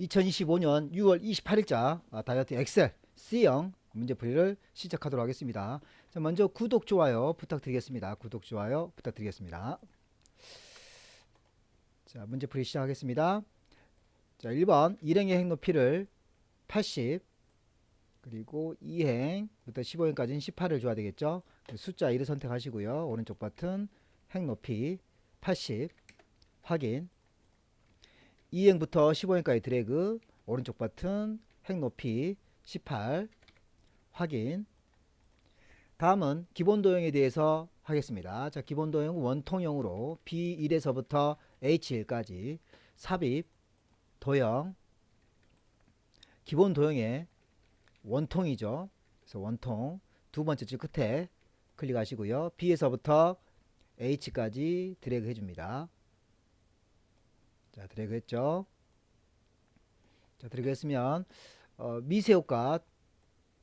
2025년 6월 28일자 다이어트 엑셀 C형 문제풀이를 시작하도록 하겠습니다. 자, 먼저 구독, 좋아요 부탁드리겠습니다. 구독, 좋아요 부탁드리겠습니다. 자, 문제풀이 시작하겠습니다. 자, 1번 일행의 행높이를 80 그리고 2행부터 15행까지는 18을 줘야 되겠죠. 숫자 1을 선택하시고요. 오른쪽 버튼 행높이 80 확인. 2행부터 15행까지 드래그, 오른쪽 버튼 행높이 18 확인. 다음은 기본 도형에 대해서 하겠습니다. 자, 기본 도형은 원통형으로 B1에서부터 H1까지 삽입 도형, 기본 도형의 원통이죠. 그래서 원통 두 번째 줄 끝에 클릭하시고요. B에서부터 H까지 드래그 해줍니다. 자, 드래그 했죠. 자, 드래그 했으면 미세효과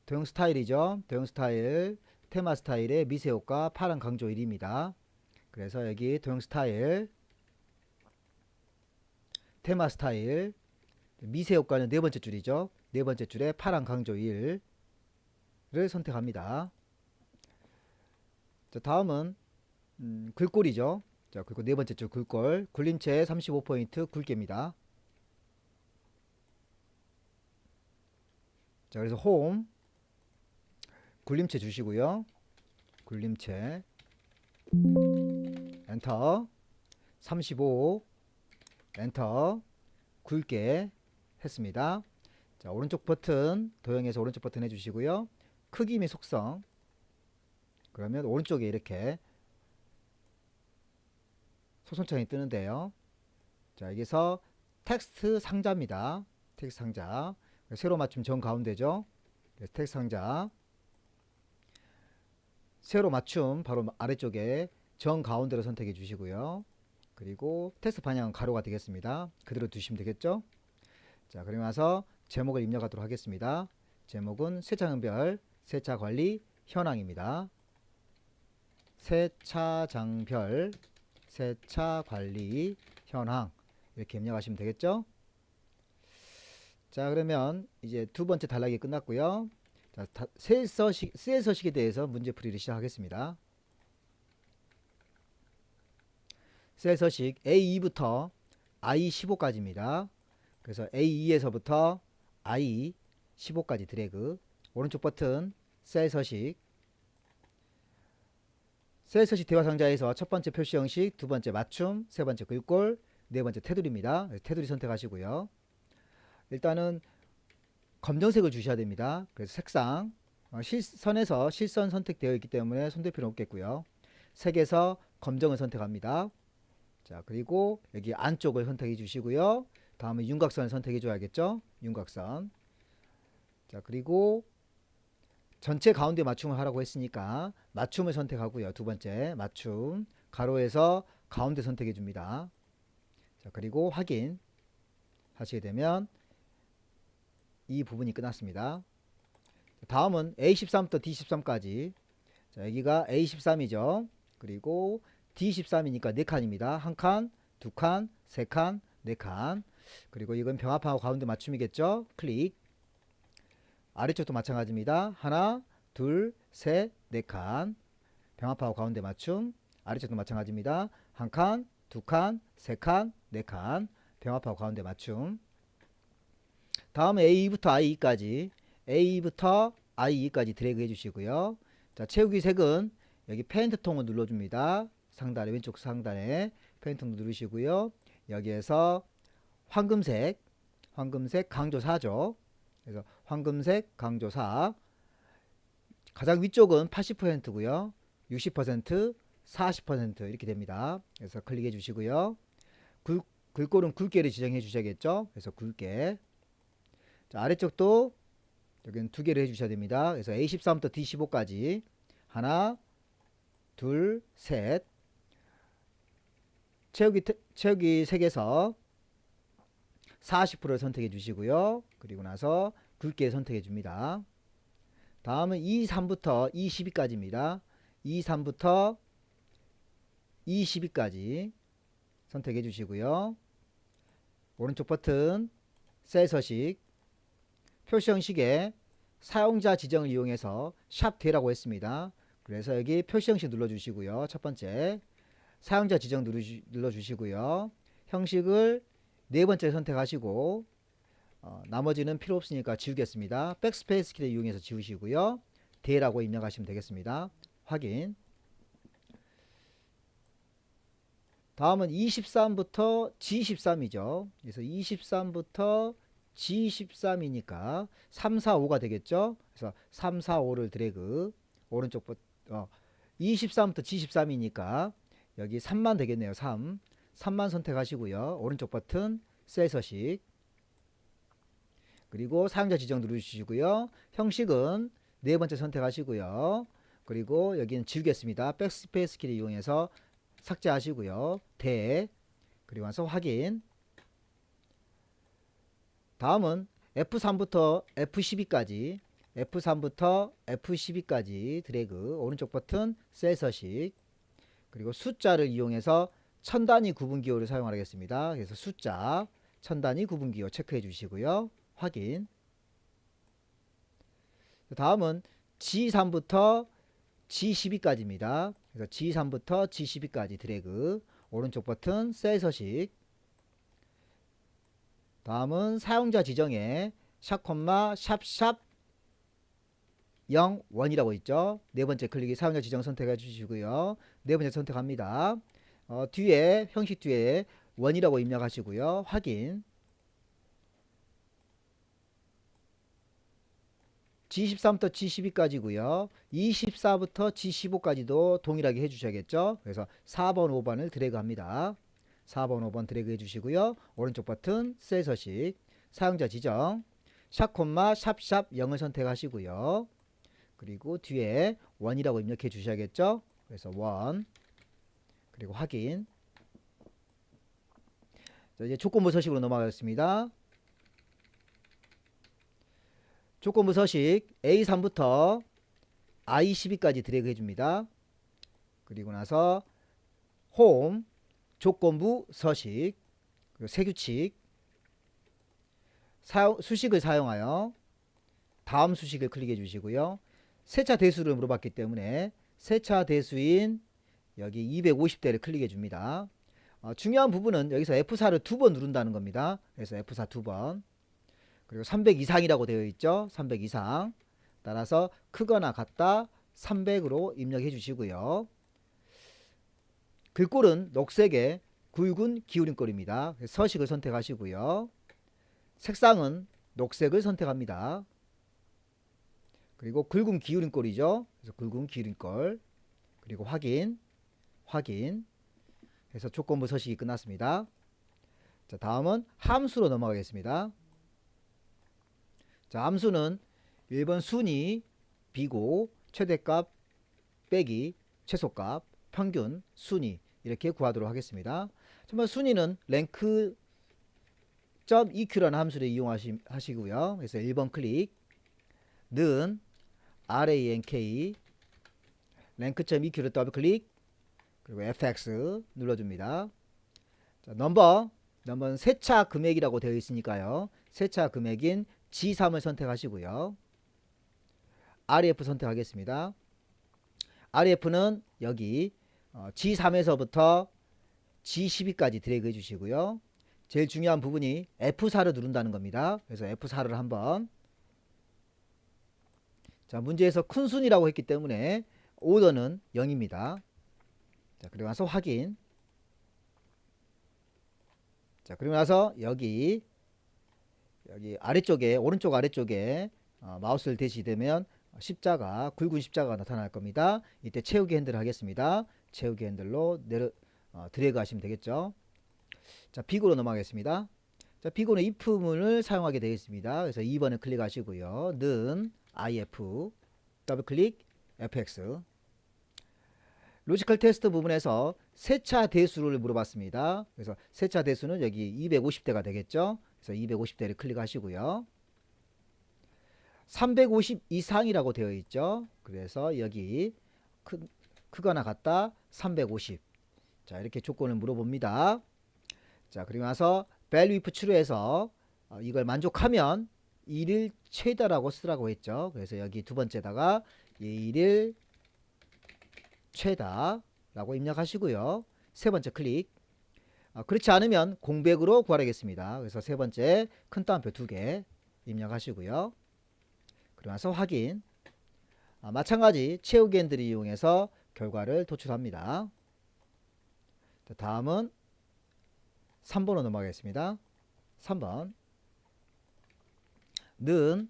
도형 스타일이죠. 도형 스타일 테마 스타일의 미세효과 파란 강조 1입니다. 그래서 여기 도형 스타일 테마 스타일 미세효과는 네 번째 줄이죠. 네 번째 줄에 파란 강조 1을 선택합니다. 자, 다음은 글꼴이죠. 자, 그리고 네 번째 줄 글꼴 굴림체 35포인트 굵게입니다. 자, 그래서 홈 굴림체 주시고요. 굴림체 엔터 35 엔터 굵게 했습니다. 자, 오른쪽 버튼 도형에서 오른쪽 버튼 해주시고요. 크기 및 속성 그러면 오른쪽에 이렇게 소선창이 뜨는데요. 자, 여기서 텍스트 상자입니다. 텍스트 상자 세로 맞춤 정 가운데죠. 그래서 텍스트 상자 세로 맞춤 바로 아래쪽에 정 가운데로 선택해 주시고요. 그리고 텍스트 방향은 가로가 되겠습니다. 그대로 두시면 되겠죠. 자, 그러고 나서 제목을 입력하도록 하겠습니다. 제목은 세차장별 세차관리 현황입니다. 세차장별 세차관리 현황 이렇게 입력하시면 되겠죠. 자, 그러면 이제 두 번째 단락이 끝났고요. 자, 셀 서식에 대해서 문제풀이를 시작하겠습니다. 셀 서식 A2부터 I15까지입니다. 그래서 A2에서부터 I15까지 드래그, 오른쪽 버튼 셀 서식 대화 상자에서 첫 번째 표시 형식, 두 번째 맞춤, 세 번째 글꼴, 네 번째 테두리입니다. 테두리 선택하시고요. 일단은 검정색을 주셔야 됩니다. 그래서 색상 실선에서 실선 선택되어 있기 때문에 손댈 필요는 없겠고요. 색에서 검정을 선택합니다. 자, 그리고 여기 안쪽을 선택해 주시고요. 다음에 윤곽선을 선택해 줘야겠죠. 윤곽선. 자, 그리고 전체 가운데 맞춤을 하라고 했으니까 맞춤을 선택하고요. 두 번째 맞춤 가로에서 가운데 선택해 줍니다. 자, 그리고 확인 하시게 되면 이 부분이 끝났습니다. 다음은 A13부터 D13까지. 자, 여기가 A13이죠. 그리고 D13이니까 4칸입니다. 한 칸, 두 칸, 세 칸, 네 칸. 그리고 이건 병합하고 가운데 맞춤이겠죠. 클릭. 아래쪽도 마찬가지입니다. 하나, 둘, 셋, 네 칸. 병합하고 가운데 맞춤. 아래쪽도 마찬가지입니다. 한 칸, 두 칸, 세 칸, 네 칸. 병합하고 가운데 맞춤. 다음에 A부터 I2까지 A부터 I2까지 드래그 해주시고요. 자, 채우기 색은 여기 페인트 통을 눌러줍니다. 상단에 왼쪽 상단에 페인트 통 누르시고요. 여기에서 황금색 강조 4죠. 그래서 황금색 강조 4 가장 위쪽은 80%고요. 60% 40% 이렇게 됩니다. 그래서 클릭해 주시고요. 글꼴은 굵게를 지정해 주셔야겠죠. 그래서 굵게. 자, 아래쪽도 여기는 두 개를 해주셔야 됩니다. 그래서 A13부터 D15까지 하나, 둘, 셋. 채우기 색에서 40%를 선택해 주시고요. 그리고 나서 굵게 선택해 줍니다. 다음은 E3부터 E12까지입니다. E3부터 E12까지 선택해 주시고요. 오른쪽 버튼 셀 서식, 표시 형식에 사용자 지정을 이용해서 샵 대라고 했습니다. 그래서 여기 표시 형식 눌러주시고요. 첫 번째 사용자 지정 눌러주시고요. 형식을 네 번째 선택하시고 나머지는 필요 없으니까 지우겠습니다. 백스페이스 키를 이용해서 지우시고요. 대라고 입력하시면 되겠습니다. 확인. 다음은 23부터 G13이죠. 그래서 23부터 G13이니까 3, 4, 5가 되겠죠. 그래서 3, 4, 5를 드래그 오른쪽부터 23부터 G13이니까 여기 3만 되겠네요. 3만 선택하시고요. 오른쪽 버튼 셀 서식, 그리고 사용자 지정 누르시고요. 형식은 네 번째 선택하시고요. 그리고 여기는 지우겠습니다. 백스페이스 키를 이용해서 삭제하시고요. 대, 그리고 나서 확인. 다음은 F3부터 F12까지, F3부터 F12까지 드래그 오른쪽 버튼 셀 서식, 그리고 숫자를 이용해서 천 단위 구분 기호를 사용하겠습니다. 그래서 숫자 천 단위 구분 기호 체크해 주시고요. 확인. 다음은 G3부터 G12까지입니다. 그래서 G3부터 G12까지 드래그 오른쪽 버튼 셀 서식. 다음은 사용자 지정에 샵 콤마 샵샵 0 1이라고 있죠. 네 번째 클릭이 사용자 지정 선택해 주시고요. 네 번째 선택합니다. 뒤에 형식 뒤에 1이라고 입력하시고요. 확인. G13부터 G12까지고요. 24부터 G15까지도 동일하게 해주셔야겠죠. 그래서 4번, 5번을 드래그 합니다. 4번, 5번 드래그 해주시고요. 오른쪽 버튼 셀 서식, 사용자 지정, 샵 콤마 샵샵 0을 선택하시고요. 그리고 뒤에 1이라고 입력해 주셔야겠죠. 그래서 1, 그리고 확인. 자, 이제 조건부 서식으로 넘어가겠습니다. 조건부 서식 A3부터 I12까지 드래그 해줍니다. 그리고 나서 홈, 조건부 서식, 그리고 세규칙, 수식을 사용하여 다음 수식을 클릭해 주시고요. 세차 대수를 물어봤기 때문에 세차 대수인 여기 250대를 클릭해 줍니다. 중요한 부분은 여기서 F4를 두 번 누른다는 겁니다. 그래서 F4 두 번, 그리고 300 이상이라고 되어 있죠. 300 이상. 따라서 크거나 같다 300으로 입력해 주시고요. 글꼴은 녹색의 굵은 기울임꼴입니다. 서식을 선택하시고요. 색상은 녹색을 선택합니다. 그리고 굵은 기울임꼴이죠. 그래서 굵은 기울임꼴. 그리고 확인. 해서 조건부 서식이 끝났습니다. 자, 다음은 함수로 넘어가겠습니다. 자, 함수는 1번 순위, 비고, 최대값 빼기 최소값, 평균, 순위 이렇게 구하도록 하겠습니다. 정말 순위는 rank.eq라는 함수를 이용하시고요. 그래서 1번 클릭, 는 rank rank.eq를 더블 클릭, 그리고 fx 눌러줍니다. 자, 넘버는 세차 금액이라고 되어 있으니까요. 세차 금액인 G3을 선택하시고요. REF 선택하겠습니다. REF는 여기 G3에서부터 G12까지 드래그 해주시고요. 제일 중요한 부분이 F4를 누른다는 겁니다. 그래서 F4를 한번, 자, 문제에서 큰 순이라고 했기 때문에 오더는 0입니다. 자, 그리고 나서 확인. 자, 그리고 나서 여기 아래쪽에, 오른쪽 아래쪽에 마우스를 대시되면 십자가, 굵은 십자가가 나타날 겁니다. 이때 채우기 핸들을 하겠습니다. 채우기 핸들로 드래그 하시면 되겠죠. 자, 비고로 넘어가겠습니다. 자, 비고는 if문을 사용하게 되겠습니다. 그래서 2번을 클릭하시고요. 는 if 더블 클릭 fx. 로지컬 테스트 부분에서 세차 대수를 물어봤습니다. 그래서 세차 대수는 여기 250대가 되겠죠. 그래서 250대를 클릭하시고요. 350 이상이라고 되어 있죠. 그래서 여기 크거나 같다 350. 자, 이렇게 조건을 물어봅니다. 자, 그리고 나서 value if true에서 이걸 만족하면 일일 최다라고 쓰라고 했죠. 그래서 여기 두 번째다가 일일 최다라고 입력하시고요. 세 번째 클릭. 그렇지 않으면 공백으로 구하라겠습니다. 그래서 세 번째 큰 따옴표 2개 입력하시고요. 그러면서 확인. 마찬가지 채우기 핸들을 이용해서 결과를 도출합니다. 자, 다음은 3번으로 넘어가겠습니다. 3번 는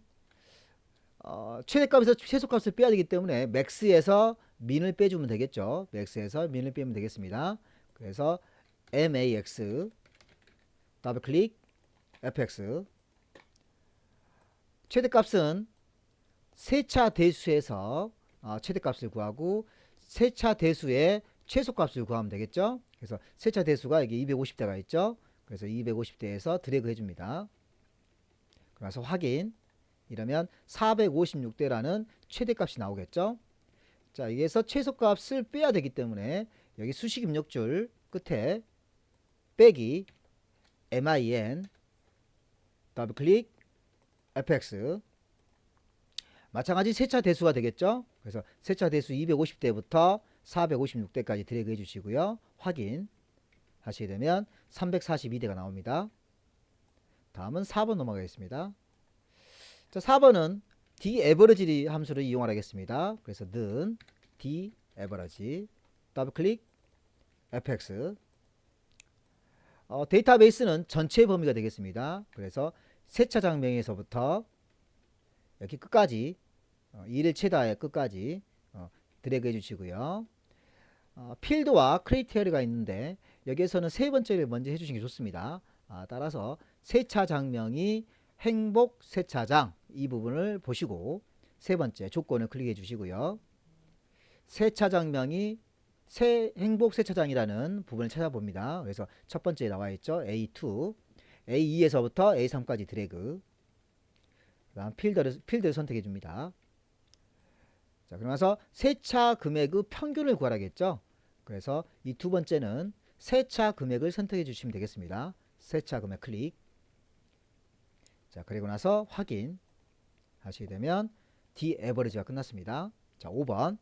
최대값에서 최소값을 빼야 되기 때문에 맥스에서 민을 빼주면 되겠죠. 맥스에서 민을 빼면 되겠습니다. 그래서 max 더블 클릭 fx. 최대값은 세차 대수에서 최대값을 구하고 세차 대수의 최소값을 구하면 되겠죠. 그래서 세차 대수가 여기 250대가 있죠. 그래서 250대에서 드래그 해줍니다. 그래서 확인. 이러면 456대라는 최대값이 나오겠죠. 자, 여기에서 최소값을 빼야 되기 때문에 여기 수식 입력줄 끝에 빼기 min 더블 클릭 fx. 마찬가지 세차 대수가 되겠죠. 그래서 세차 대수 250대부터 456대까지 드래그 해주시고요. 확인 하시게 되면 342대가 나옵니다. 다음은 4번 넘어가겠습니다. 자, 4번은 daverage 함수를 이용하겠습니다. 그래서 는 daverage 더블 클릭 fx. 데이터베이스는 전체 범위가 되겠습니다. 그래서 세차장명에서부터 여기 끝까지 일일 최다의 끝까지 드래그 해주시고요. 필드와 크리테리가 있는데 여기에서는 세 번째를 먼저 해주시는 게 좋습니다. 따라서 세차장명이 행복 세차장 이 부분을 보시고 세 번째 조건을 클릭해 주시고요. 세차장명이 행복 세차장이라는 부분을 찾아봅니다. 그래서 첫 번째에 나와 있죠. A2, A2에서부터 A3까지 드래그. 그다음 필드를 선택해 줍니다. 자, 그러면서 세차 금액의 평균을 구하라겠죠. 그래서 이 두 번째는 세차 금액을 선택해 주시면 되겠습니다. 세차 금액 클릭. 자, 그리고 나서 확인 하시게 되면 dAverage가 끝났습니다. 자, 5번.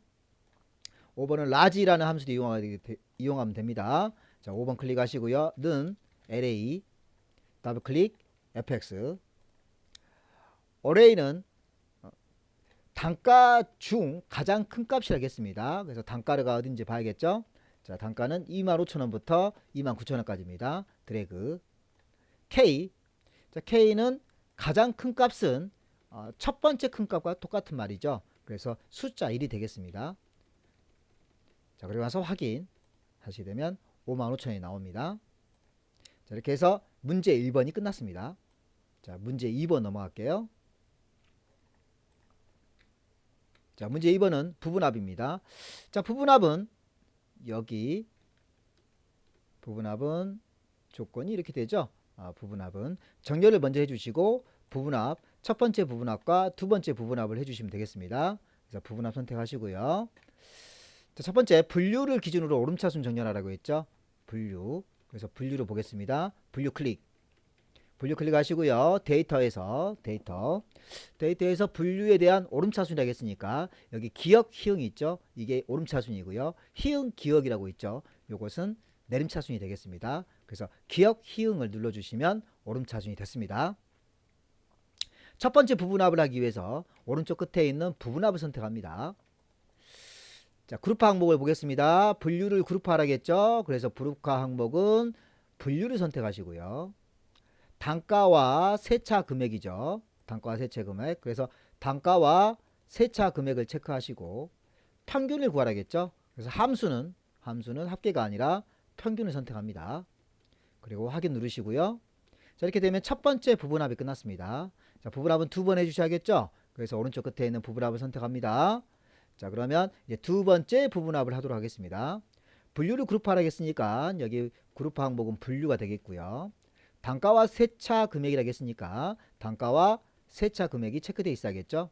5번은 large라는 함수를 이용하면 됩니다. 자, 5번 클릭하시고요. 는 array 더블 클릭 fx. array는 단가 중 가장 큰 값이라겠습니다. 그래서 단가가 어딘지 봐야겠죠. 자, 단가는 25,000원부터 29,000원까지입니다. 드래그. K. 자, K는 가장 큰 값은 첫 번째 큰 값과 똑같은 말이죠. 그래서 숫자 1이 되겠습니다. 자, 그리고 나서 확인 하시게 되면 55,000원이 나옵니다. 자, 이렇게 해서 문제 1번이 끝났습니다. 자, 문제 2번 넘어갈게요. 자, 문제 2번은 부분합입니다. 자, 부분합은 여기 부분합은 조건이 이렇게 되죠. 부분합은 정렬을 먼저 해주시고 부분합 첫 번째 부분합과 두 번째 부분합을 해주시면 되겠습니다. 그래서 부분합 선택하시고요. 자, 첫 번째 분류를 기준으로 오름차순 정렬하라고 했죠. 분류. 그래서 분류를 보겠습니다. 분류 클릭. 분류 클릭하시고요. 데이터에서 분류에 대한 오름차순이라고 했으니까 여기 기역 희응이 있죠. 이게 오름차순이고요. 희응 기역이라고 있죠. 요것은 내림차순이 되겠습니다. 그래서 기역 희응을 눌러주시면 오름차순이 됐습니다. 첫 번째 부분합을 하기 위해서 오른쪽 끝에 있는 부분합을 선택합니다. 자, 그룹화 항목을 보겠습니다. 분류를 그룹화하라겠죠. 그래서 그룹화 항목은 분류를 선택하시고요. 단가와 세차 금액이죠. 단가와 세차 금액. 그래서 단가와 세차 금액을 체크하시고 평균을 구하라겠죠. 그래서 함수는 합계가 아니라 평균을 선택합니다. 그리고 확인 누르시고요. 자, 이렇게 되면 첫 번째 부분합이 끝났습니다. 자, 부분합은 두 번 해주셔야겠죠. 그래서 오른쪽 끝에 있는 부분합을 선택합니다. 자, 그러면 이제 두 번째 부분합을 하도록 하겠습니다. 분류를 그룹화하겠으니까 여기 그룹화 항목은 분류가 되겠고요. 단가와 세차 금액이라고 했으니까 단가와 세차 금액이 체크되어 있어야겠죠.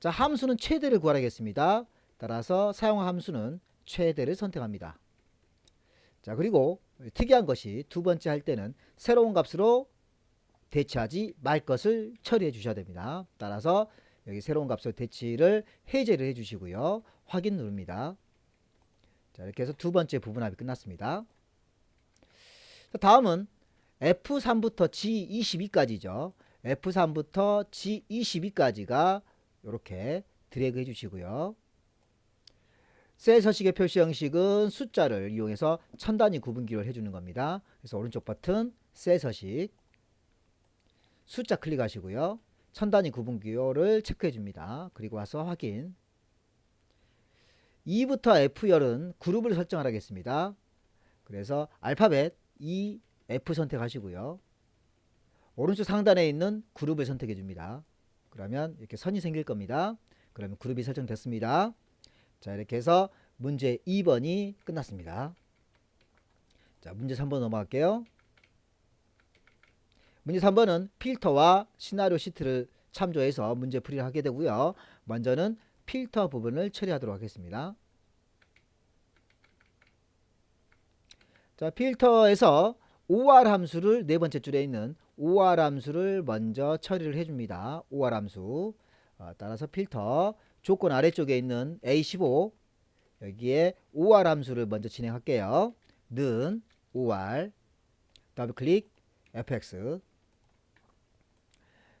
자, 함수는 최대를 구하라겠습니다. 따라서 사용 함수는 최대를 선택합니다. 자, 그리고 특이한 것이 두 번째 할 때는 새로운 값으로 대치하지 말 것을 처리해 주셔야 됩니다. 따라서 여기 새로운 값을 대치를 해제를 해 주시고요. 확인 누릅니다. 자, 이렇게 해서 두 번째 부분합이 끝났습니다. 자, 다음은 F3부터 G22까지죠. F3부터 G22까지가 이렇게 드래그 해주시고요. 셀 서식의 표시 형식은 숫자를 이용해서 천 단위 구분기를 해주는 겁니다. 그래서 오른쪽 버튼 셀 서식 숫자 클릭하시고요. 천 단위 구분기호를 체크해 줍니다. 그리고 와서 확인. E부터 F열은 그룹을 설정하겠습니다. 그래서 알파벳 E, F 선택하시고요. 오른쪽 상단에 있는 그룹을 선택해 줍니다. 그러면 이렇게 선이 생길 겁니다. 그러면 그룹이 설정됐습니다. 자, 이렇게 해서 문제 2번이 끝났습니다. 자, 문제 3번 넘어갈게요. 문제 3번은 필터와 시나리오 시트를 참조해서 문제 풀이를 하게 되고요. 먼저는 필터 부분을 처리하도록 하겠습니다. 자, 필터에서 OR 함수를 네 번째 줄에 있는 OR 함수를 먼저 처리를 해줍니다. OR 함수. 따라서 필터 조건 아래쪽에 있는 A15 여기에 OR 함수를 먼저 진행할게요. 는 OR 더블 클릭 fx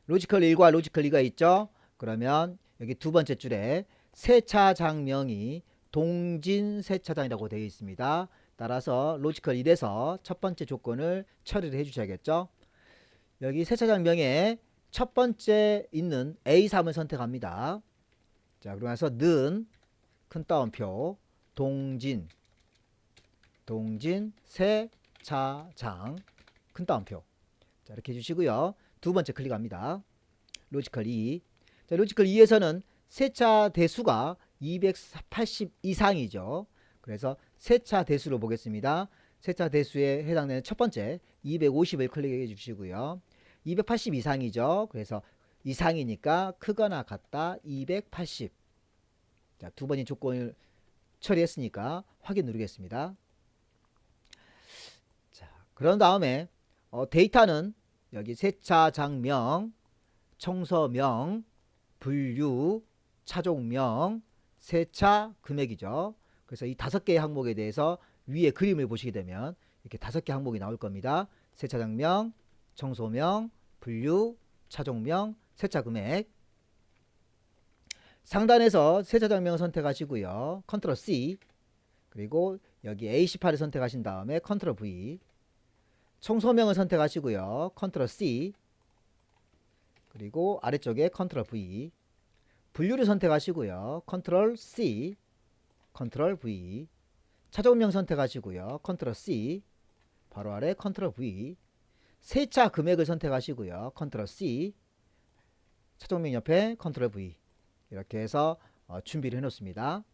로지컬 1과 로지컬 2가 있죠. 그러면 여기 두 번째 줄에 세차장명이 동진 세차장이라고 되어 있습니다. 따라서 로지컬 1에서 첫 번째 조건을 처리를 해 주셔야겠죠. 여기 세차장명에 첫 번째 있는 A3을 선택합니다. 자, 그러면서 는 큰 따옴표 동진 세차장 큰 따옴표. 자, 이렇게 해주시고요. 두 번째 클릭합니다. 로지컬 2. 자, 로지컬 2에서는 세차 대수가 280 이상이죠. 그래서 세차 대수로 보겠습니다. 세차 대수에 해당되는 첫 번째 250을 클릭해 주시고요. 280 이상이죠. 그래서 이상이니까 크거나 같다 280. 자, 두 번의 조건을 처리했으니까 확인 누르겠습니다. 자, 그런 다음에 데이터는 여기 세차장명, 청소명, 분류, 차종명, 세차 금액이죠. 그래서 이 5개의 항목에 대해서 위에 그림을 보시게 되면 이렇게 5개 항목이 나올 겁니다. 세차장명, 청소명, 분류, 차종명, 세차 금액. 상단에서 세차장명을 선택하시고요. 컨트롤 C 그리고 여기 A18을 선택하신 다음에 컨트롤 V 청소명을 선택하시고요. 컨트롤 C 그리고 아래쪽에 컨트롤 V 분류를 선택하시고요. 컨트롤 C 컨트롤 V 차종명 선택하시고요. 컨트롤 C 바로 아래 컨트롤 V 세차 금액을 선택하시고요. 컨트롤 C 차종명 옆에 컨트롤 V 이렇게 해서 준비를 해 놓습니다.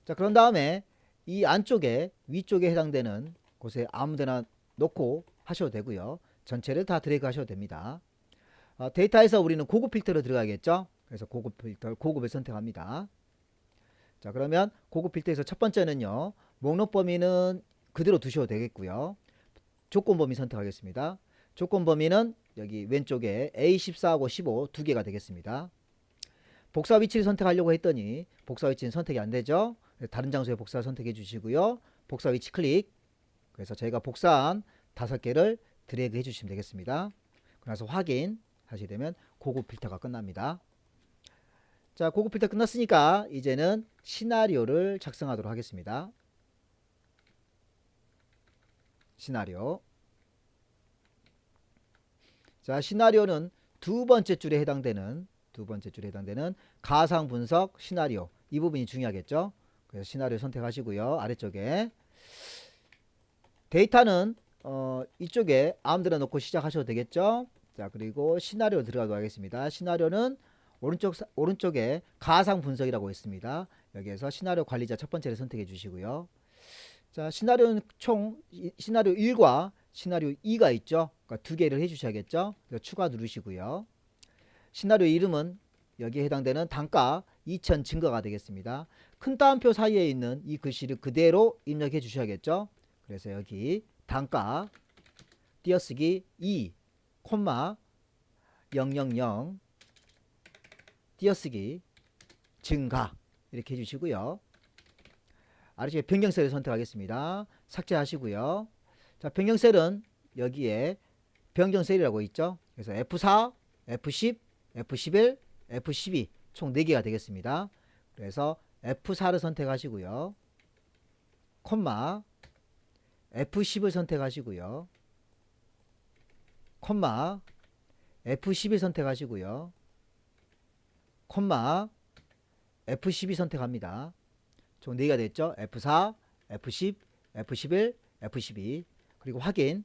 자, 그런 다음에 이 안쪽에 위쪽에 해당되는 곳에 아무데나 놓고 하셔도 되고요. 전체를 다 드래그 하셔도 됩니다. 데이터에서 우리는 고급 필터로 들어가겠죠. 그래서 고급 필터, 고급을 선택합니다. 자, 그러면 고급 필터에서 첫 번째는요. 목록 범위는 그대로 두셔도 되겠고요. 조건 범위 선택하겠습니다. 조건 범위는 여기 왼쪽에 A14하고 15 두 개가 되겠습니다. 복사 위치를 선택하려고 했더니 복사 위치는 선택이 안 되죠. 다른 장소에 복사 선택해 주시고요. 복사 위치 클릭. 그래서 저희가 복사한 5개를 드래그 해 주시면 되겠습니다. 그래서 확인 하시게 되면 고급 필터가 끝납니다. 자, 고급 필터 끝났으니까 이제는 시나리오를 작성하도록 하겠습니다. 시나리오. 자, 시나리오는 두 번째 줄에 해당되는 가상 분석 시나리오 이 부분이 중요하겠죠. 그래서 시나리오 선택하시고요. 아래쪽에 데이터는 이쪽에 아무데나 놓고 시작하셔도 되겠죠. 자, 그리고 시나리오 들어가도록 하겠습니다. 시나리오는 오른쪽에 가상 분석이라고 있습니다. 여기에서 시나리오 관리자 첫 번째를 선택해 주시고요. 자, 시나리오는 총 시나리오 1과 시나리오 2가 있죠. 그러니까 두 개를 해 주셔야겠죠. 그래서 추가 누르시고요. 시나리오 이름은 여기에 해당되는 단가 2000 증가가 되겠습니다. 큰 따옴표 사이에 있는 이 글씨를 그대로 입력해 주셔야겠죠. 그래서 여기 단가 띄어쓰기 2, 콤마 000 띄어쓰기 증가 이렇게 해주시고요. 아래쪽에 변경셀을 선택하겠습니다. 삭제하시고요. 자, 변경셀은 여기에 변경셀이라고 있죠. 그래서 F4, F10, F11, F12 총 4개가 되겠습니다. 그래서 F4를 선택하시고요. 콤마 F10을 선택하시고요. 콤마 F11 선택하시고요. 콤마 F12 선택합니다. 총 4개가 됐죠. F4, F10, F11, F12 그리고 확인.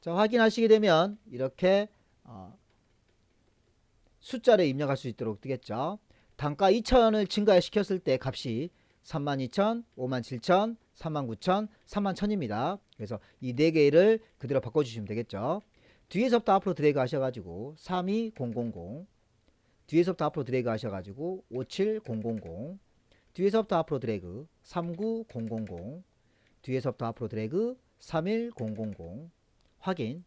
자, 확인하시게 되면 이렇게 숫자를 입력할 수 있도록 되겠죠. 단가 2,000원을 증가시켰을 때 값이 32,000, 57,000, 39,000, 31,000입니다. 그래서 이 4개를 그대로 바꿔주시면 되겠죠. 뒤에서부터 앞으로 드래그 하셔가지고 32000, 뒤에서부터 앞으로 드래그 하셔가지고 57000, 뒤에서부터 앞으로 드래그 39000, 뒤에서부터 앞으로 드래그 31000 확인.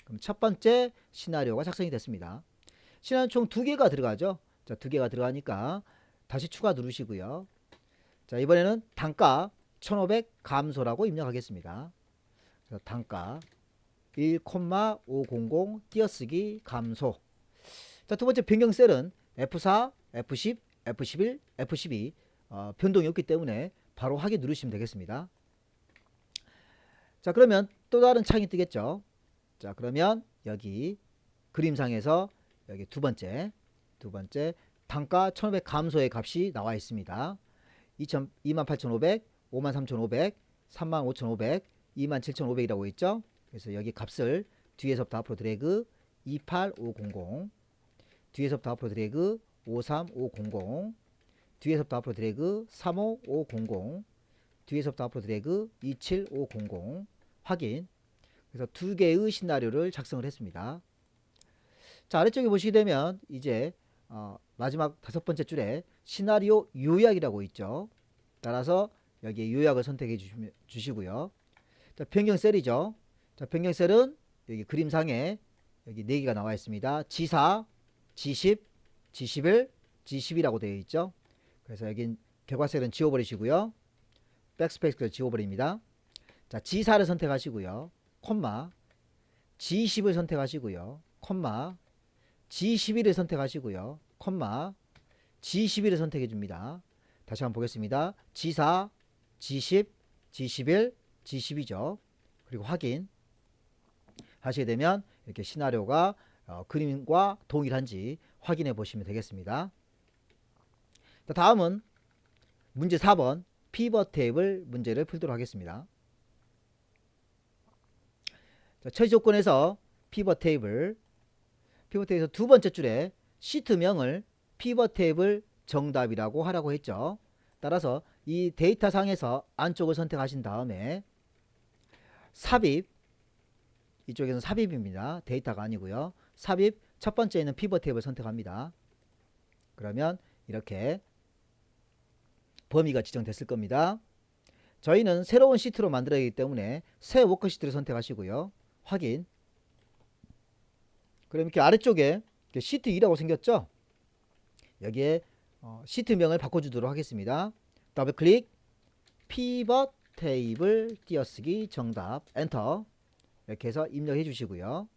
그럼 첫 번째 시나리오가 작성이 됐습니다. 시나리오 총 2개가 들어가죠. 자, 2개가 들어가니까 다시 추가 누르시고요. 자, 이번에는 단가 1500 감소라고 입력하겠습니다. 그래서 단가 1,500 띄어쓰기 감소. 자, 두 번째 변경셀은 F4, F10, F11, F12 변동이 없기 때문에 바로 확인 누르시면 되겠습니다. 자, 그러면 또 다른 창이 뜨겠죠. 자, 그러면 여기 그림상에서 여기 두 번째 단가 1500 감소의 값이 나와 있습니다. 28,500, 53,500, 35,500, 27,500이라고 있죠. 그래서 여기 값을 뒤에서부터 앞으로 드래그 28500, 뒤에서부터 앞으로 드래그 53500, 뒤에서부터 앞으로 드래그 35500, 뒤에서부터 앞으로 드래그 27500 확인. 그래서 2개의 시나리오를 작성을 했습니다. 자, 아래쪽에 보시게 되면 이제 마지막 5번째 줄에 시나리오 요약이라고 있죠. 따라서 여기에 요약을 선택해 주시고요. 자, 변경셀이죠. 자, 변경셀은 여기 그림상에 여기 4개가 나와 있습니다. G4, G10, G11, G12라고 되어 있죠. 그래서 여긴 결과셀은 지워버리시고요. 백스페이스를 지워버립니다. 자, G4를 선택하시고요. 콤마 G10을 선택하시고요. 콤마 G11을 선택하시고요. 콤마 G11을 선택해 줍니다. 다시 한번 보겠습니다. G4, G10, G11, G12죠. 그리고 확인 하시게 되면 이렇게 시나리오가 그림과 동일한지 확인해 보시면 되겠습니다. 자, 다음은 문제 4번 피벗 테이블 문제를 풀도록 하겠습니다. 자, 처리 조건에서 피벗 테이블에서 두 번째 줄에 시트명을 피벗 테이블 정답이라고 하라고 했죠. 따라서 이 데이터 상에서 안쪽을 선택하신 다음에 삽입, 이쪽에서는 삽입입니다. 데이터가 아니고요. 삽입 첫 번째에는 피벗 테이블 선택합니다. 그러면 이렇게 범위가 지정됐을 겁니다. 저희는 새로운 시트로 만들어야 하기 때문에 새 워크시트를 선택하시고요. 확인. 그럼 이렇게 아래쪽에 시트 2라고 생겼죠. 여기에 시트명을 바꿔주도록 하겠습니다. 더블 클릭, 피벗 테이블 띄어쓰기 정답 엔터 이렇게 해서 입력해 주시고요.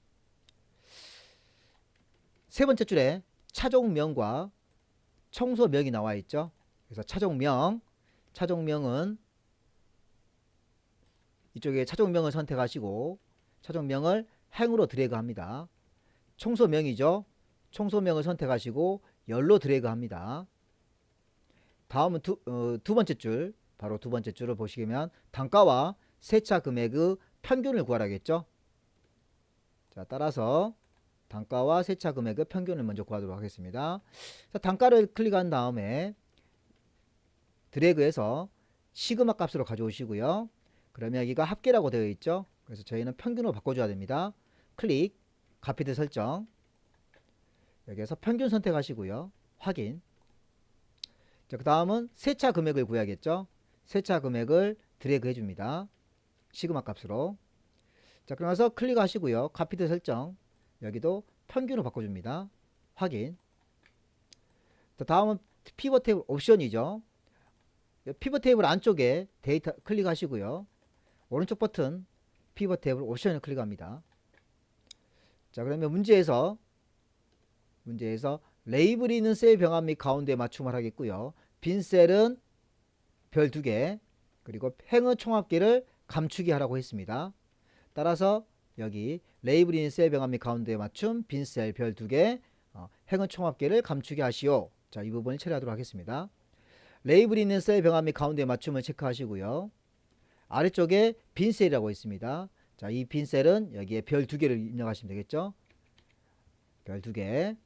세 번째 줄에 차종명과 청소명이 나와 있죠. 그래서 차종명은 이쪽에 차종명을 선택하시고 차종명을 행으로 드래그 합니다. 청소명이죠. 청소명을 선택하시고 열로 드래그 합니다. 다음은 두 번째 줄, 바로 두 번째 줄을 보시면 단가와 세차 금액의 평균을 구하라겠죠. 자, 따라서 단가와 세차 금액의 평균을 먼저 구하도록 하겠습니다. 자, 단가를 클릭한 다음에 드래그해서 시그마 값으로 가져오시고요. 그러면 여기가 합계라고 되어 있죠. 그래서 저희는 평균으로 바꿔줘야 됩니다. 클릭, 가피드 설정, 여기에서 평균 선택하시고요. 확인. 자, 그 다음은 세차 금액을 구해야겠죠. 세차 금액을 드래그 해줍니다. 시그마 값으로. 자, 그러면서 클릭하시고요. 가피드 설정, 여기도 평균으로 바꿔줍니다. 확인. 다음은 피벗 테이블 옵션이죠. 피벗 테이블 안쪽에 데이터 클릭하시고요. 오른쪽 버튼 피벗 테이블 옵션을 클릭합니다. 자, 그러면 문제에서 레이블이 있는 셀 병합 및 가운데 맞춤을 하겠고요. 빈 셀은 별 2개, 그리고 행의 총합계를 감추기 하라고 했습니다. 따라서 여기 레이블이 있는 셀 병합 및 가운데 맞춤, 빈 셀 별 2개, 행의 총합계를 감추게 하시오. 자, 이 부분을 처리하도록 하겠습니다. 레이블이 있는 셀 병합 및 가운데 맞춤을 체크하시고요. 아래쪽에 빈 셀이라고 있습니다. 자, 이 빈 셀은 여기에 별 2개를 입력하시면 되겠죠. 별 2개.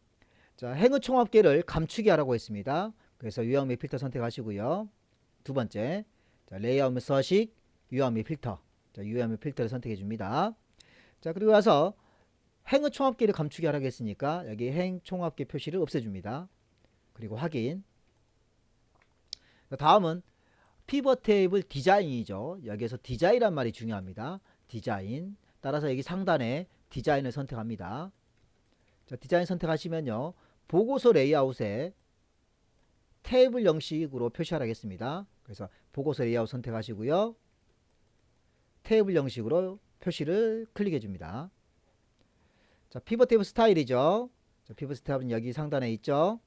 자, 행의 총합계를 감추기 하라고 했습니다. 그래서 유형 및 필터 선택하시고요. 두 번째, 자, 레이아웃 및 서식, 유형 및 필터. 자, 유형 및 필터를 선택해 줍니다. 자, 그리고 와서 행의 총합계를 감추기 하라고 했으니까 여기 행 총합계 표시를 없애줍니다. 그리고 확인. 다음은 피벗 테이블 디자인이죠. 여기에서 디자인이란 말이 중요합니다. 디자인. 따라서 여기 상단에 디자인을 선택합니다. 자, 디자인 선택하시면요. 보고서 레이아웃에 테이블 형식으로 표시하라겠습니다. 그래서 보고서 레이아웃 선택하시고요. 테이블 형식으로 표시를 클릭해 줍니다. 자, 피벗 테이블 스타일이죠. 자, 피벗 스타일은 여기 상단에 있죠.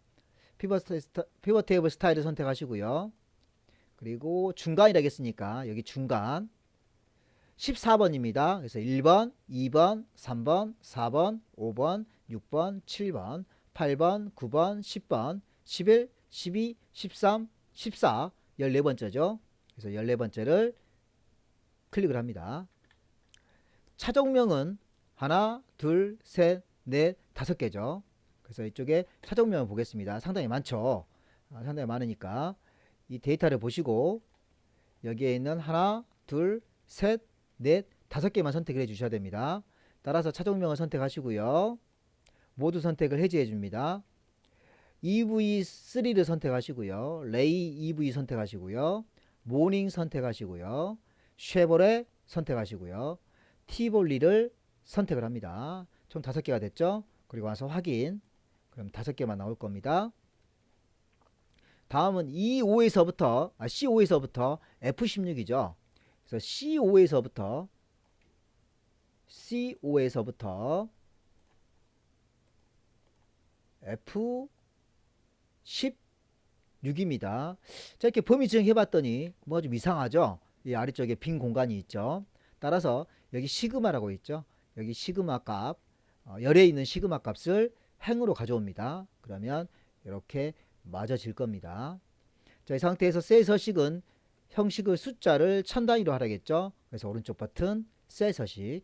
피벗 테이블 스타일을 선택하시고요. 그리고 중간이라고 했으니까 여기 중간 14번입니다. 그래서 1번, 2번, 3번, 4번, 5번, 6번, 7번, 8번, 9번, 10번, 11, 12, 13, 14, 14번째죠. 그래서 14번째를 클릭을 합니다. 차종명은 하나, 둘, 셋, 넷, 5개죠. 그래서 이쪽에 차종명을 보겠습니다. 상당히 많죠. 상당히 많으니까 이 데이터를 보시고 여기에 있는 하나, 둘, 셋, 넷, 5개만 선택을 해 주셔야 됩니다. 따라서 차종명을 선택하시고요. 모두 선택을 해제해 줍니다. EV3를 선택하시고요. 레이 EV 선택하시고요. 모닝 선택하시고요. 쉐보레 선택하시고요. 티볼리를 선택을 합니다. 총 5개가 됐죠. 그리고 와서 확인. 그럼 5개만 나올 겁니다. 다음은 C5에서부터 F16이죠. 그래서 C5에서부터 F16입니다. 자, 이렇게 범위 지정해 봤더니 뭐 좀 이상하죠. 이 아래쪽에 빈 공간이 있죠. 따라서 여기 시그마라고 있죠. 여기 시그마 값, 열에 있는 시그마 값을 행으로 가져옵니다. 그러면 이렇게 맞아질 겁니다. 자, 이 상태에서 셀 서식은 형식의 숫자를 1000단위로 하라겠죠. 그래서 오른쪽 버튼 셀 서식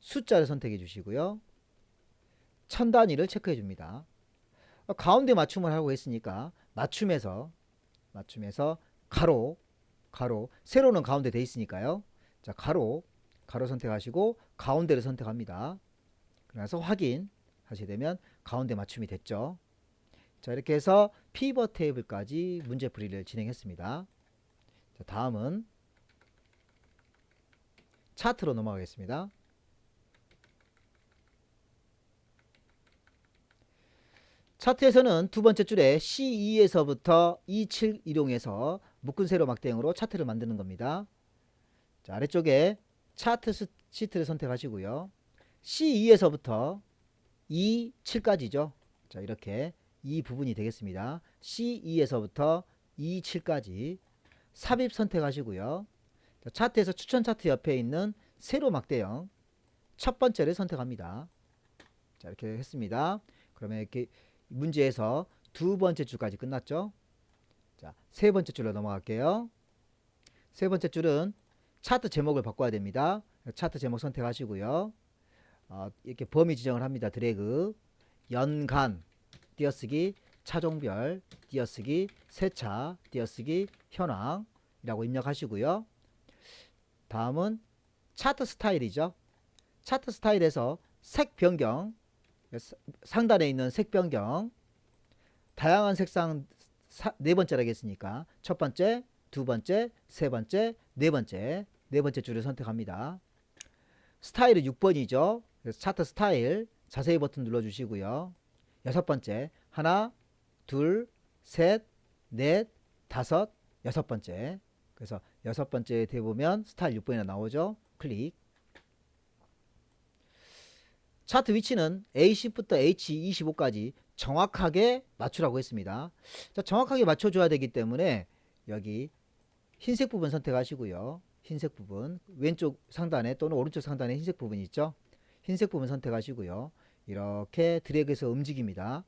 숫자를 선택해 주시고요. 1000단위를 체크해 줍니다. 가운데 맞춤을 하고 했으니까 맞춤에서 가로 세로는 가운데 돼 있으니까요. 자, 가로 선택하시고 가운데를 선택합니다. 그래서 확인 하시게 되면 가운데 맞춤이 됐죠. 자, 이렇게 해서 피벗 테이블까지 문제풀이를 진행했습니다. 자, 다음은 차트로 넘어가겠습니다. 차트에서는 두 번째 줄에 C2에서부터 E7 이동해서 묶은 세로 막대형으로 차트를 만드는 겁니다. 자, 아래쪽에 차트 시트를 선택하시고요. C2에서부터 E7까지죠. 자, 이렇게 이 부분이 되겠습니다. C2에서부터 E7까지 삽입 선택하시고요. 자, 차트에서 추천 차트 옆에 있는 세로 막대형 첫 번째를 선택합니다. 자, 이렇게 했습니다. 그러면 이렇게 문제에서 두 번째 줄까지 끝났죠. 자, 세 번째 줄로 넘어갈게요. 세 번째 줄은 차트 제목을 바꿔야 됩니다. 차트 제목 선택하시고요. 이렇게 범위 지정을 합니다. 드래그, 연간, 띄어쓰기, 차종별, 띄어쓰기, 세차, 띄어쓰기, 현황이라고 입력하시고요. 다음은 차트 스타일이죠. 차트 스타일에서 색 변경, 상단에 있는 색 변경, 다양한 색상 네 번째라고 했으니까 첫 번째, 두 번째, 세 번째, 네 번째 줄을 선택합니다. 스타일은 6번이죠. 그래서 차트 스타일 자세히 버튼 눌러주시고요. 여섯 번째 하나 둘 셋 넷 다섯 여섯 번째. 그래서 여섯 번째에 대보면 스타일 6번이나 나오죠. 클릭. 차트 위치는 A10부터 H25까지 정확하게 맞추라고 했습니다. 자, 정확하게 맞춰줘야 되기 때문에 여기 흰색 부분 선택하시고요. 흰색 부분 왼쪽 상단에 또는 오른쪽 상단에 흰색 부분이 있죠. 흰색 부분 선택하시고요. 이렇게 드래그해서 움직입니다.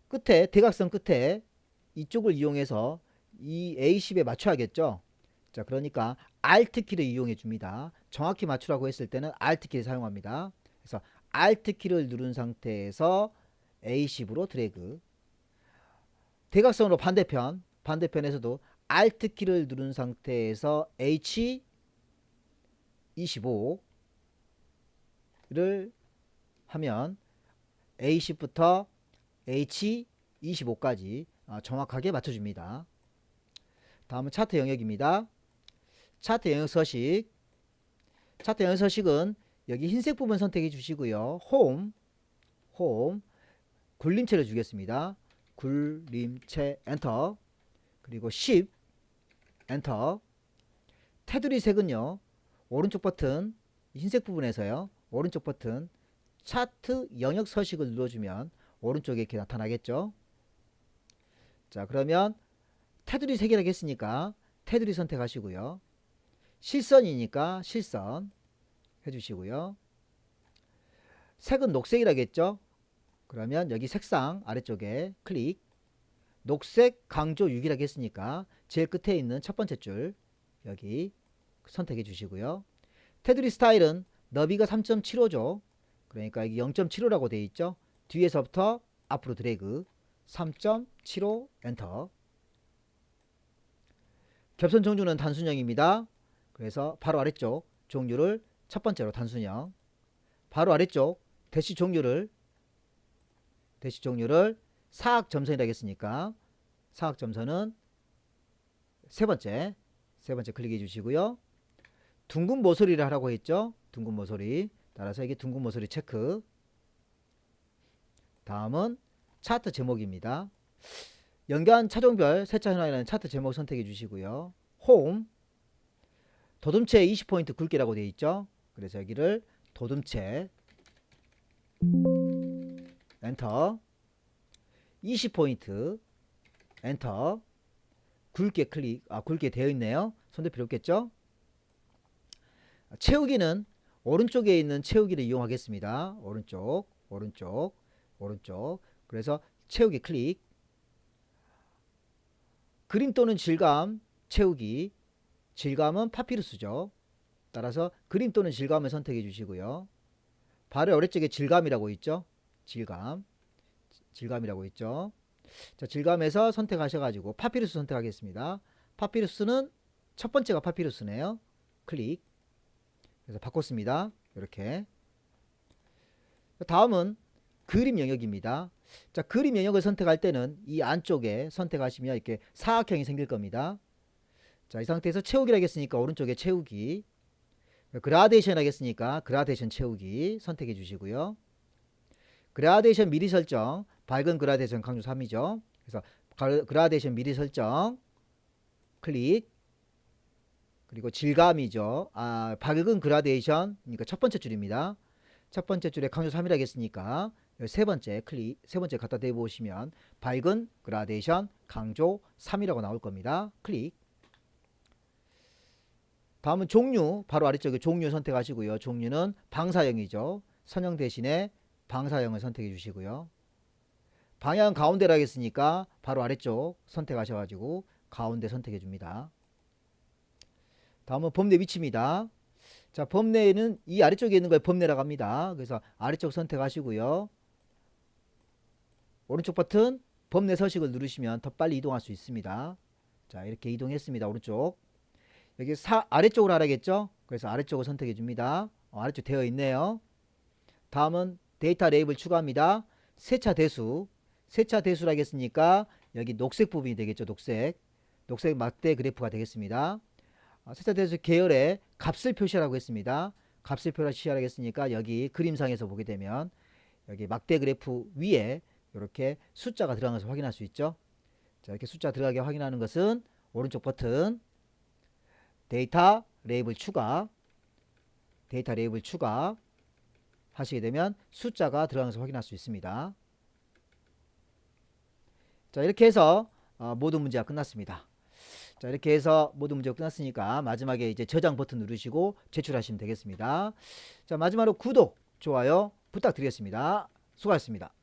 끝에 대각선 끝에 이쪽을 이용해서 이 A10에 맞춰야겠죠. 자, 그러니까 Alt 키를 이용해 줍니다. 정확히 맞추라고 했을 때는 Alt 키를 사용합니다. 그래서 Alt 키를 누른 상태에서 A10으로 드래그. 대각선으로 반대편에서도 Alt 키를 누른 상태에서 H25를 하면 A10부터 H25까지 정확하게 맞춰줍니다. 다음은 차트 영역입니다. 차트 영역 서식. 차트 영역 서식은 여기 흰색 부분 선택해 주시고요. 홈 굴림체를 주겠습니다. 굴림체 엔터. 그리고 10 엔터. 테두리 색은요. 오른쪽 버튼 흰색 부분에서요. 오른쪽 버튼 차트 영역 서식을 눌러주면 오른쪽에 이렇게 나타나겠죠. 자, 그러면 테두리 색이라고 했으니까 테두리 선택하시고요. 실선이니까 실선 해주시고요. 색은 녹색이라겠죠. 그러면 여기 색상 아래쪽에 클릭. 녹색 강조 6이라고 했으니까 제일 끝에 있는 첫 번째 줄 여기 선택해 주시고요. 테두리 스타일은 너비가 3.75죠. 그러니까 여기 0.75라고 되어 있죠. 뒤에서부터 앞으로 드래그 3.75 엔터. 겹선 종류는 단순형입니다. 그래서 바로 아래쪽 종류를 첫 번째로 단순형, 바로 아래쪽 대시 종류를 사각점선이라고 했으니까 사각점선은 세 번째 클릭해 주시고요. 둥근 모서리를 하라고 했죠. 둥근 모서리. 따라서 이게 둥근 모서리 체크. 다음은 차트 제목입니다. 연간 차종별 세차 현황이라는 차트 제목 선택해 주시고요. 홈 도둠체 20포인트 굵기라고 되어 있죠. 그래서 여기를 도둠체 엔터. 20포인트 엔터. 굵게 클릭. 굵게 되어 있네요. 손댈 필요 없겠죠. 채우기는 오른쪽에 있는 채우기를 이용하겠습니다. 오른쪽. 그래서 채우기 클릭. 그림 또는 질감 채우기. 질감은 파피루스죠. 따라서 그림 또는 질감을 선택해 주시고요. 바로 아래쪽에 질감이라고 있죠. 질감이라고 있죠. 자, 질감에서 선택하셔가지고 파피루스 선택하겠습니다. 파피루스는 첫 번째가 파피루스네요. 클릭. 그래서 바꿨습니다. 이렇게. 다음은 그림 영역입니다. 자, 그림 영역을 선택할 때는 이 안쪽에 선택하시면 이렇게 사각형이 생길 겁니다. 자, 이 상태에서 채우기라고 했으니까 오른쪽에 채우기. 그라데이션 하겠으니까 그라데이션 채우기 선택해 주시고요. 그라데이션 미리 설정, 밝은 그라데이션 강조 3이죠. 그래서 그라데이션 미리 설정 클릭. 그리고 질감이죠. 밝은 그라데이션, 그러니까 첫 번째 줄입니다. 첫 번째 줄에 강조 3이라고 했으니까 세 번째 클릭, 세 번째 갖다 대보시면 밝은 그라데이션 강조 3이라고 나올 겁니다. 클릭. 다음은 종류, 바로 아래쪽에 종류 선택하시고요. 종류는 방사형이죠. 선형 대신에 방사형을 선택해 주시고요. 방향 가운데라 했으니까 바로 아래쪽 선택하셔가지고 가운데 선택해 줍니다. 다음은 범례 위치입니다. 자, 범례는 이 아래쪽에 있는 걸 범례라고 합니다. 그래서 아래쪽 선택하시고요. 오른쪽 버튼 범례 서식을 누르시면 더 빨리 이동할 수 있습니다. 자, 이렇게 이동했습니다. 오른쪽. 여기 아래쪽으로 하라겠죠? 그래서 아래쪽을 선택해 줍니다. 아래쪽 되어 있네요. 다음은 데이터 레이블 추가합니다. 세차 대수. 세차 대수라 하겠으니까 여기 녹색 부분이 되겠죠. 녹색 막대 그래프가 되겠습니다. 세차 대수 계열의 값을 표시하라고 했습니다. 값을 표시하겠으니까 여기 그림상에서 보게 되면 여기 막대 그래프 위에 이렇게 숫자가 들어간 것을 확인할 수 있죠. 자, 이렇게 숫자 들어가게 확인하는 것은 오른쪽 버튼 데이터 레이블 추가, 데이터 레이블 추가 하시게 되면 숫자가 들어간 것을 확인할 수 있습니다. 자, 이렇게 해서 모든 문제가 끝났습니다. 자, 이렇게 해서 모든 문제가 끝났으니까 마지막에 이제 저장 버튼 누르시고 제출하시면 되겠습니다. 자, 마지막으로 구독, 좋아요 부탁드리겠습니다. 수고하셨습니다.